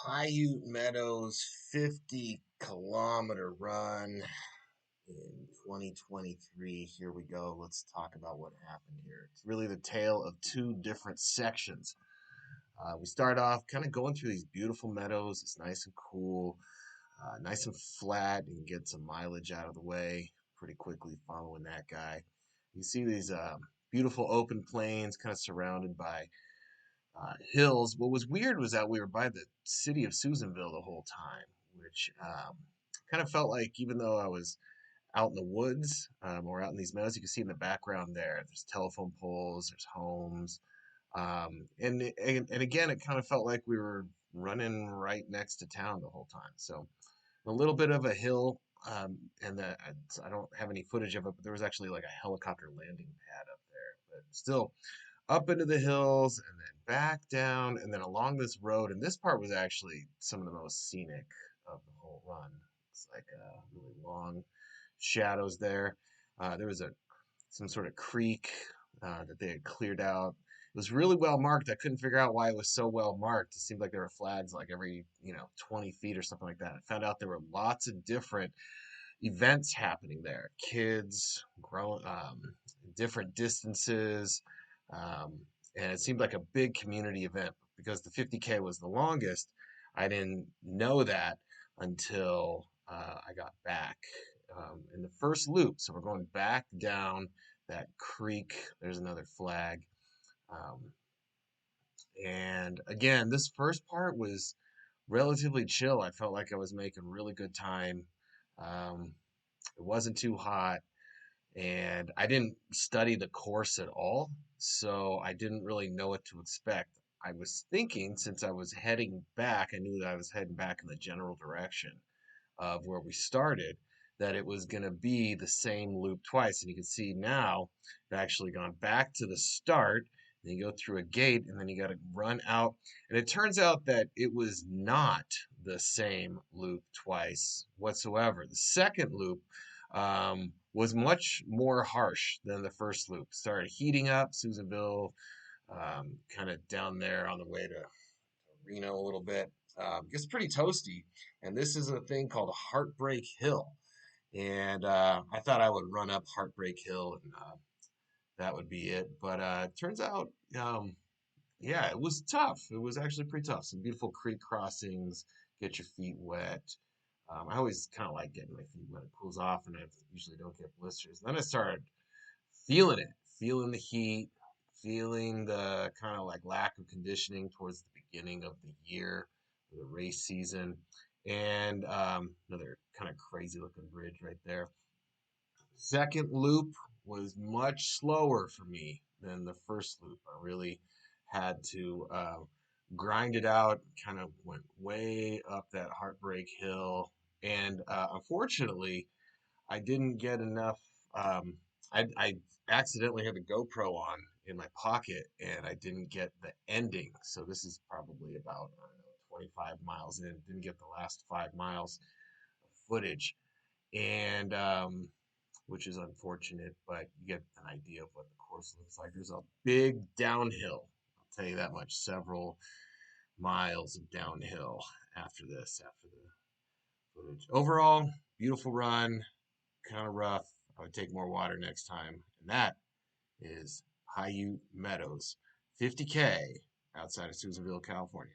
Paiute Meadows 50-kilometer run in 2023. Here we go. Let's talk about what happened here. It's really the tale of two different sections. We start off kind of going through these beautiful meadows. It's nice and cool, nice and flat. You can get some mileage out of the way pretty quickly following that guy. You see these beautiful open plains kind of surrounded by hills. What was weird was that we were by the city of Susanville the whole time, which kind of felt like even though I was out in the woods or out in these meadows, you can see in the background there's telephone poles, there's homes. And again, it kind of felt like we were running right next to town the whole time. So a little bit of a hill, I don't have any footage of it, but there was actually like a helicopter landing pad up there. But still, up into the hills and then back down and then along this road. And this part was actually some of the most scenic of the whole run. It's like really long shadows there. There was some sort of creek that they had cleared out. It was really well marked. I couldn't figure out why it was so well marked. It seemed like there were flags like every 20 feet or something like that. I found out there were lots of different events happening there. Kids, grown, different distances, and it seemed like a big community event. Because the 50K was the longest, I didn't know that until I got back in the first loop. So we're going back down that creek. There's another flag. Um, and again, this first part was relatively chill. I felt like I was making really good time. Um, it wasn't too hot, and I didn't study the course at all, so I didn't really know what to expect. I was thinking since I was heading back, I knew that I was heading back in the general direction of where we started, that it was going to be the same loop twice. And you can see now I've actually gone back to the start. And you go through a gate and then you got to run out. And it turns out that it was not the same loop twice whatsoever. The second loop was much more harsh than the first loop. Started heating up Susanville, kind of down there on the way to Reno a little bit. Gets pretty toasty, and this is a thing called Heartbreak Hill. And I thought I would run up Heartbreak Hill, and that would be it. But it turns out, yeah, it was tough. It was actually pretty tough. Some beautiful creek crossings, get your feet wet. I always kind of like getting my feet wet. It cools off, and I usually don't get blisters. Then I started feeling it, feeling the heat, feeling the kind of like lack of conditioning towards the beginning of the year, the race season, and another kind of crazy looking bridge right there. Second loop was much slower for me than the first loop. I really had to grind it out, kind of went way up that Heartbreak Hill. And unfortunately, I didn't get enough. I accidentally had the GoPro on in my pocket and I didn't get the ending. So this is probably about, I don't know, 25 miles in. Didn't get the last 5 miles of footage. And which is unfortunate, but you get an idea of what the course looks like. There's a big downhill. I'll tell you that much. Several miles of downhill after this, after the footage. Overall, beautiful run, kind of rough. I would take more water next time. And that is Paiute Meadows, 50K outside of Susanville, California.